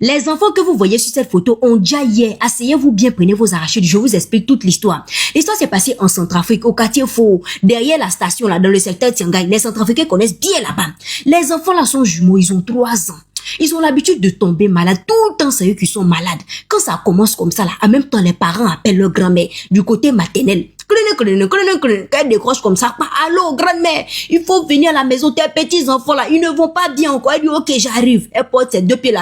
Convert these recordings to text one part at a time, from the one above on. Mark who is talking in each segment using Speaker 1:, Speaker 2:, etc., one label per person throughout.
Speaker 1: Les enfants que vous voyez sur cette photo ont déjà hier. Asseyez-vous bien, prenez vos arachides. Je vous explique toute l'histoire. L'histoire s'est passée en Centrafrique, au quartier Faux, derrière la station, là, dans le secteur Tiangai. Les Centrafricains connaissent bien là-bas. Les enfants là sont jumeaux, ils ont 3 ans. Ils ont l'habitude de tomber malades. Tout le temps, c'est eux qui sont malades. Quand ça commence comme ça, là, en même temps, les parents appellent leur grand-mère du côté maternel. Qu'elle décroche comme ça. Allô, grand-mère, il faut venir à la maison. Tes petits enfants là, ils ne vont pas bien encore. Elle dit, ok, j'arrive. Elle porte ses 2 pieds là.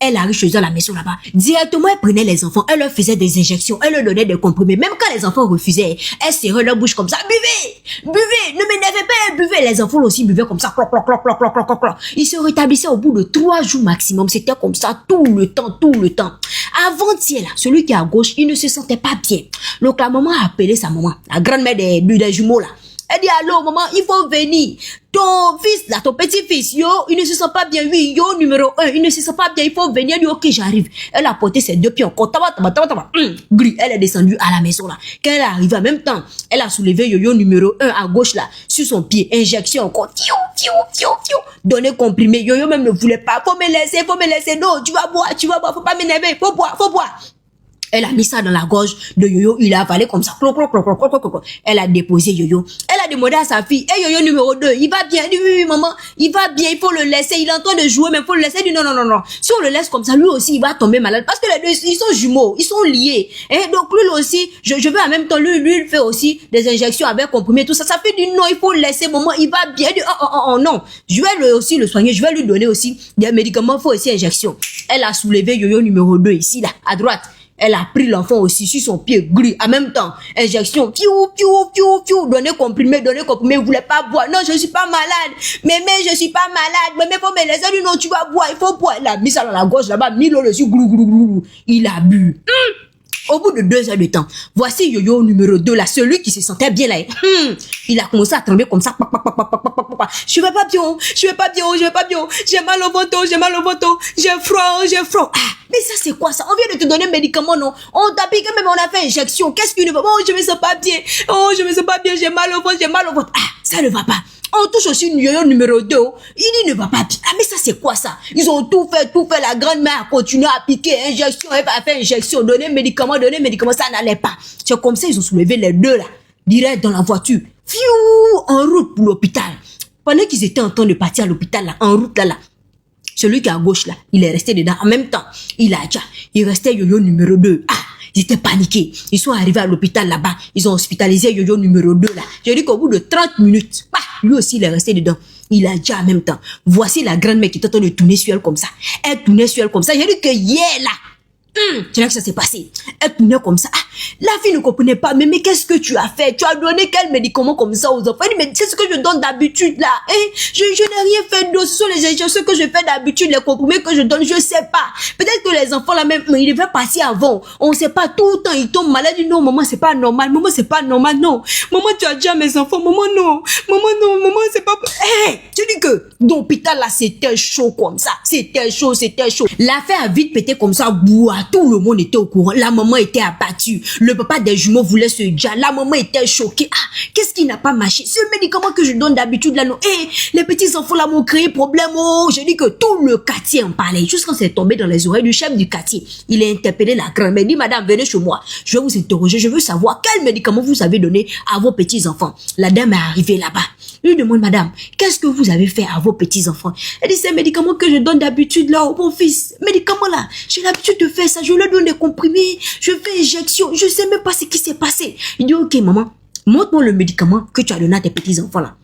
Speaker 1: Elle arrive chez eux à la maison là-bas. Directement, elle prenait les enfants. Elle leur faisait des injections. Elle leur donnait des comprimés. Même quand les enfants refusaient, elle serrait leur bouche comme ça. Buvez! Buvez! Ne m'énervez pas! Buvez! Les enfants aussi buvaient comme ça. Ils se rétablissaient au bout de 3 jours maximum. C'était comme ça tout le temps. Avant-hier là, celui qui est à gauche, il ne se sentait pas bien. Donc la maman a appelé sa maman, la grand-mère des jumeaux là. Elle dit, allô maman, il faut venir. Ton fils là, ton petit-fils, yo, il ne se sent pas bien. Oui, yo, numéro 1, il ne se sent pas bien. Il faut venir. Elle dit, ok, j'arrive. Elle a porté ses 2 pieds encore. Elle est descendue à la maison là. Quand elle est arrivée en même temps, elle a soulevé yo numéro 1 à gauche là, sur son pied. Injection encore. Donné comprimé. Yo même ne voulait pas. Faut me laisser. Non, tu vas boire. Faut pas m'énerver. Faut boire. Elle a mis ça dans la gorge de Yoyo, il a avalé comme ça. Elle a déposé Yoyo. Elle a demandé à sa fille, hey Yoyo numéro 2, il va bien. Elle dit, oui, maman, il va bien, il faut le laisser. Il est en train de jouer, mais il faut le laisser. Elle dit, non. Si on le laisse comme ça, lui aussi, il va tomber malade. Parce que les deux, ils sont jumeaux, ils sont liés. Et donc, lui aussi, je vais en même temps, lui, il fait aussi des injections avec comprimé, tout ça. Ça fait du non, il faut le laisser, maman, il va bien. Elle dit, oh, non. Je vais aussi le soigner, je vais lui donner aussi des médicaments, il faut aussi injection. Elle a soulevé Yoyo numéro 2 ici, là, à droite. Elle a pris l'enfant aussi sur son pied gris. En même temps, injection. Donner comprimé. Vous voulez pas boire. Non, je suis pas malade. Mais je suis pas malade. Mais faut me laisser. Non, tu vas boire. Il faut boire. Elle a mis ça dans la gorge là-bas. Mis l'eau dessus. Il a bu. Au bout de 2 heures de temps, voici Yoyo numéro 2 là, celui qui se sentait bien là. Il a commencé à trembler comme ça. Je vais pas bien. J'ai mal au ventre. J'ai froid. Ah, mais ça c'est quoi ça? On vient de te donner un médicament, non? On t'a piqué même, on a fait injection. Qu'est-ce qui ne va pas? Oh, je me sens pas bien. J'ai mal au ventre. Ah, ça ne va pas. On touche aussi Yoyo numéro 2. Il ne va pas bien. Ah, mais ça, c'est quoi ça? Ils ont tout fait. La grand-mère a continué à piquer, injection, elle a fait injection, donner médicament, ça n'allait pas. C'est comme ça, ils ont soulevé les 2 là, direct dans la voiture. En route pour l'hôpital. Pendant qu'ils étaient en train de partir à l'hôpital là, en route là, celui qui est à gauche là, il est resté dedans. En même temps, il restait Yoyo numéro 2. Ah! Ils étaient paniqués. Ils sont arrivés à l'hôpital là-bas. Ils ont hospitalisé Yoyo numéro 2 là. J'ai dit qu'au bout de 30 minutes, lui aussi il est resté dedans. Il a déjà en même temps. Voici la grand-mère qui est en train de tourner sur elle comme ça. Elle tournait sur elle comme ça. J'ai dit que hier là, tu vois que ça s'est passé. Elle tournait comme ça. Ah, la fille ne comprenait pas. Mais qu'est-ce que tu as fait? Tu as donné quel médicament comme ça aux enfants? Elle dit, mais c'est ce que je donne d'habitude là. Je n'ai rien fait d'autre. Ce sont les injections que je fais d'habitude, les comprimés que je donne, je sais pas. Peut-être que les enfants là même, ils devaient passer avant. On ne sait pas, tout le temps ils tombent malades. Non, maman, c'est pas normal. Maman, c'est pas normal, non. Maman, tu as déjà mes enfants. Maman, non. Maman, c'est pas... Tu dis que l'hôpital là, c'était chaud comme ça. C'était chaud. L'affaire a vite pété comme ça. Tout le monde était au courant. La maman était abattue. Le papa des jumeaux voulait se dire. La maman était choquée. Ah, qu'est-ce qui n'a pas marché? Ce médicament que je donne d'habitude là, non. Les petits enfants là m'ont créé problème. Oh, je dis que tout le quartier en parlait. Juste quand c'est tombé dans les oreilles du chef du quartier, il a interpellé la grand-mère. Il dit, madame, venez chez moi. Je vais vous interroger. Je veux savoir quel médicament vous avez donné à vos petits enfants. La dame est arrivée là-bas. Lui demande, madame, qu'est-ce que vous avez fait à vos petits enfants? Elle dit, c'est un médicament que je donne d'habitude là au bon fils. Médicament là, j'ai l'habitude de faire ça. Je leur donne des comprimés, je fais injection, je sais même pas ce qui s'est passé. Il dit, ok maman, montre-moi le médicament que tu as donné à tes petits enfants là.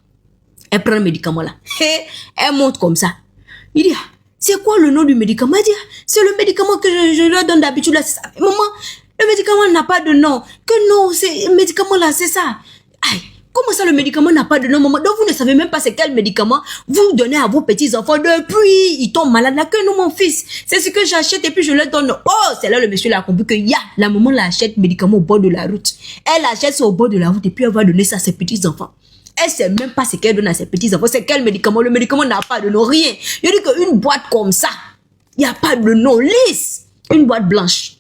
Speaker 1: Elle prend le médicament là. Elle montre comme ça. Il dit, c'est quoi le nom du médicament? Elle dit, c'est le médicament que je leur donne d'habitude là. Maman, le médicament n'a pas de nom. Que non, c'est le médicament là, c'est ça. Aïe. Comment ça, le médicament n'a pas de nom, maman? Donc, vous ne savez même pas c'est quel médicament vous donnez à vos petits-enfants depuis ils tombent malades. Là, que non, mon fils. C'est ce que j'achète et puis je leur donne. Oh, c'est là le monsieur a compris que la maman l'achète médicament au bord de la route. Elle achète ça au bord de la route et puis elle va donner ça à ses petits-enfants. Elle sait même pas ce qu'elle donne à ses petits-enfants. C'est quel médicament? Le médicament n'a pas de nom, rien. Je dis qu'une boîte comme ça, il n'y a pas de nom, lisse. Une boîte blanche.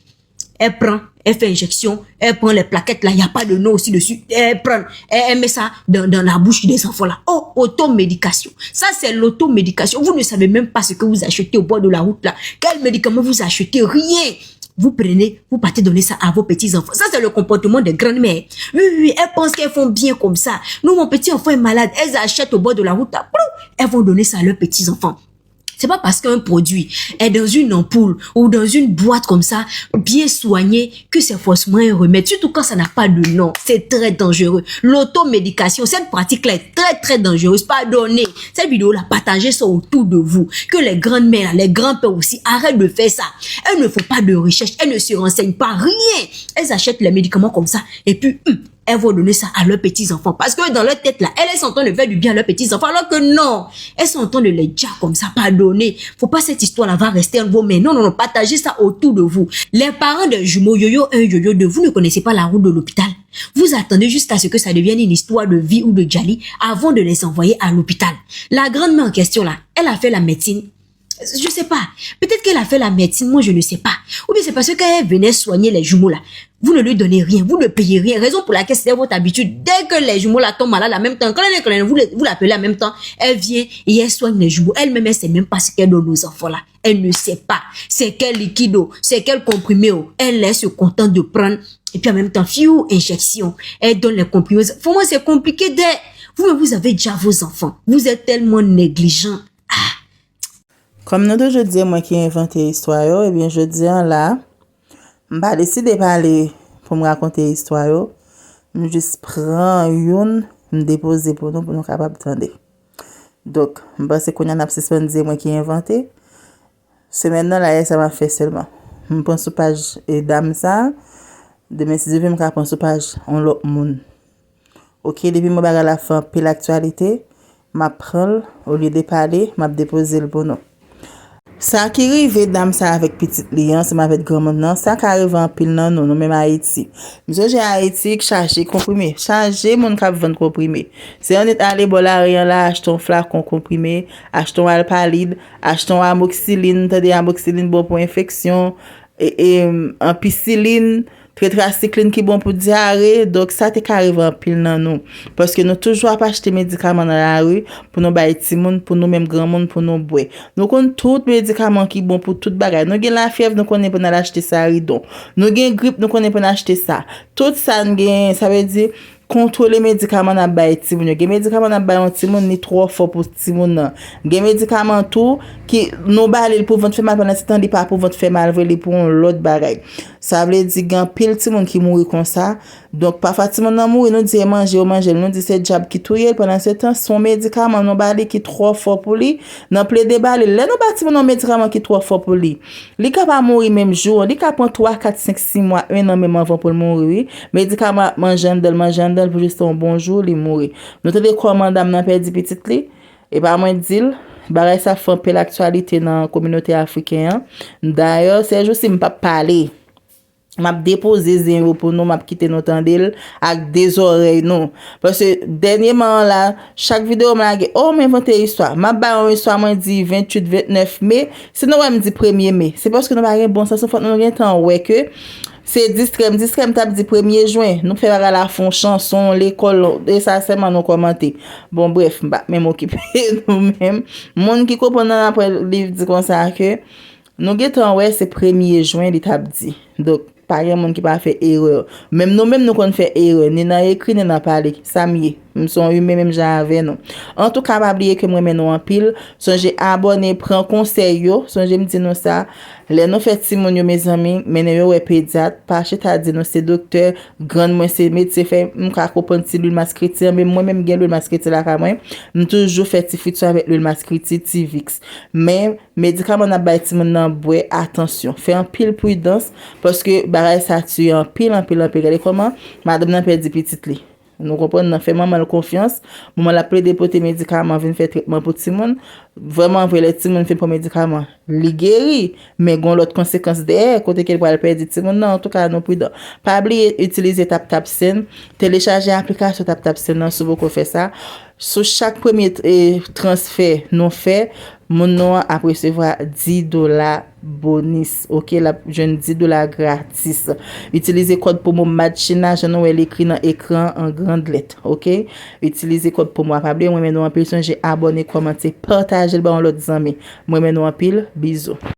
Speaker 1: Elle prend, elle fait injection, elle prend les plaquettes là, il n'y a pas de nom aussi dessus, elle met ça dans la bouche des enfants là. Oh, automédication. Ça, c'est l'automédication. Vous ne savez même pas ce que vous achetez au bord de la route là. Quel médicament vous achetez? Rien. Vous prenez, vous partez donner ça à vos petits-enfants. Ça, c'est le comportement des grandes-mères. Oui, elles pensent qu'elles font bien comme ça. Nous, mon petit enfant est malade. Elles achètent au bord de la route là. Elles vont donner ça à leurs petits-enfants. C'est pas parce qu'un produit est dans une ampoule ou dans une boîte comme ça, bien soigné, que c'est forcément un remède. Surtout quand ça n'a pas de nom. C'est très dangereux. L'automédication, cette pratique-là est très, très dangereuse. Pardonnez. Cette vidéo-là, partagez ça autour de vous. Que les grandes-mères, les grands-pères aussi, arrêtent de faire ça. Elles ne font pas de recherche. Elles ne se renseignent pas. Rien. Elles achètent les médicaments comme ça. Et puis, elles vont donner ça à leurs petits-enfants. Parce que dans leur tête, là, elles sont en train de faire du bien à leurs petits-enfants. Alors que non, elles sont en train de les dire comme ça, pardonner. Faut pas cette histoire-là va rester en vos mains. Non, partagez ça autour de vous. Les parents de jumeaux, yo-yo 1, yo-yo 2, vous ne connaissez pas la route de l'hôpital. Vous attendez jusqu'à ce que ça devienne une histoire de vie ou de Djali avant de les envoyer à l'hôpital. La grande-mère en question, là, elle a fait la médecine. Je sais pas. Peut-être qu'elle a fait la médecine, moi je ne sais pas. Ou bien c'est parce que quand elle venait soigner les jumeaux là, vous ne lui donnez rien, vous ne payez rien. Raison pour laquelle c'est votre habitude. Dès que les jumeaux là tombent malades en même temps, quand vous l'appelez en même temps, elle vient et elle soigne les jumeaux. Elle-même, elle sait même pas ce qu'elle donne aux enfants là. Elle ne sait pas. C'est quel liquide, c'est quel comprimé. Elle se contente de prendre. Et puis en même temps, injection. Elle donne les comprimés. Pour moi, c'est compliqué vous avez déjà vos enfants. Vous êtes tellement négligents.
Speaker 2: Comme nous deux, je dis moi qui ai inventé l'histoire, eh bien, je dis là, je vais décider de parler pour me raconter l'histoire. Je juste prends une, me déposer pour nous capables d'entendre. Donc, je pense qu'on a suspendu moi qui ai inventé. C'est maintenant là, ça m'a fait seulement. Je pense sur page et dame ça. Demain, si je veux me prendre sur page, on l'autre monde. Ok, depuis moi à la fin, puis l'actualité, je prends, au lieu de parler, je déposer le bonhomme. Ça qui arrive dame ça avec petite lion, c'est avec grand monde ça qui arrive en pile non nous même Haïti. Monsieur j'ai Haïti qui charger comprimé, charger mon cap vendre comprimé. C'est on est allé bola rien là acheter un flacon comprimé, acheter un alpalide, acheter un amoxicilline, t'as amoxicilline bon pour infection et ampicilline tétracycline qui bon pour diarrhée. Donc ça te arrive en pile nan nous parce que nous toujours pas acheter médicaments dans la rue pour nous bailler petit monde, pour nous même grand monde pour nous boire. Nous connaissons tout médicament qui bon pour toute bagaille. Nous gain la fièvre, nous connaissons pour acheter ça ridon. Nous gain grippe, nous connaissons pour acheter ça. Tout ça gain, ça veut dire contrôler médicaments n'a bailler petit monde. Gain médicaments n'a bailler petit monde ni trop fort pour petit monde. Gain médicaments tout qui nous bailler pour votre faire mal pendant ce temps, pas pour votre faire mal, pour l'autre bagaille. Ça veut dire gain pile petit monde qui mourir comme ça. Donc parfois petit monde mourir nous dit manger, nous dit c'est job qui touye pendant ce temps son médicament nous bailler qui trop fort pour lui. Dans plein de baller là nous petit monde médicament qui trop fort pour lui. Li capable mourir même jour, li capable prendre 3 4 5 6 mois, un an même avant pour mourir. Médicament manger pour juste un bon jour li mourir. Nous te recommande madame perdu petite li et pas moins dire bagay ça fait un peu l'actualité dans la communauté africaine. D'ailleurs, c'est juste si m'pas parler m'a déposé zéro pour nous m'a quitter nos tandel avec des oreilles non parce que dernièrement là chaque vidéo m'a dit oh m'inventer histoire m'a ba une histoire m'a dit 28 29 mai sinon me dit 1er mai c'est parce que nous pas bon sens faut nous rien temps ouais que c'est distrem t'a dit 1er juin nous faire la fond chanson l'école et ça seulement nous commenter bon bref même occupé nous même monde qui comprend après livre dit comme ça que nous geton ouais c'est 1er juin l'état dit donc pas un monde qui pas fait erreur même nous qu'on fait erreur ni dans écrit ni dans parler ça mieux nous sont humains même j'avais non en tout cas pas oublier que moi nous en pile songez abonner prend conseil yo songez me dire nous ça les nous fait Simon mes amis mais yo ouais pédiatre parce que t'as dit nous c'est docteur grande moi c'est médecin fait m'ka comprendre si l'huile mascriti mais moi même gain l'huile mascriti là quand même nous toujours fait petit avec l'huile mascriti Tivix mais médicament n'a ba ti moun nan boire attention fait un pile prudence parce que bagay ça tue en pile regardez comment madame n'a perdu petite li. Nous comprenons, fait maman confiance. Maman l'a plaidé pour tes médicaments, vient faire traitement pour tout le monde. Vraiment, vrai, les petits monde fait pour médicaments. Li guéri, mais gon l'autre conséquence derrière, côté qu'elle va perdre tout le monde. Non, en tout cas, non prudent. Pas oublier utiliser TapTapSend, télécharger l'application TapTapSend, non, si vous fait ça. Sur chaque premier transfert, nous fait, Mon nom a recevoir $10 bonus. OK, la jeune $10 gratis. Utilisez code promo Madchina, je nous écrit dans écran en grande lettre. OK? Utilisez code promo. Pas oublier moi maintenant en pile j'ai abonné, commenter, partager le bon l'autre amis. Moi maintenant en pile, bisous.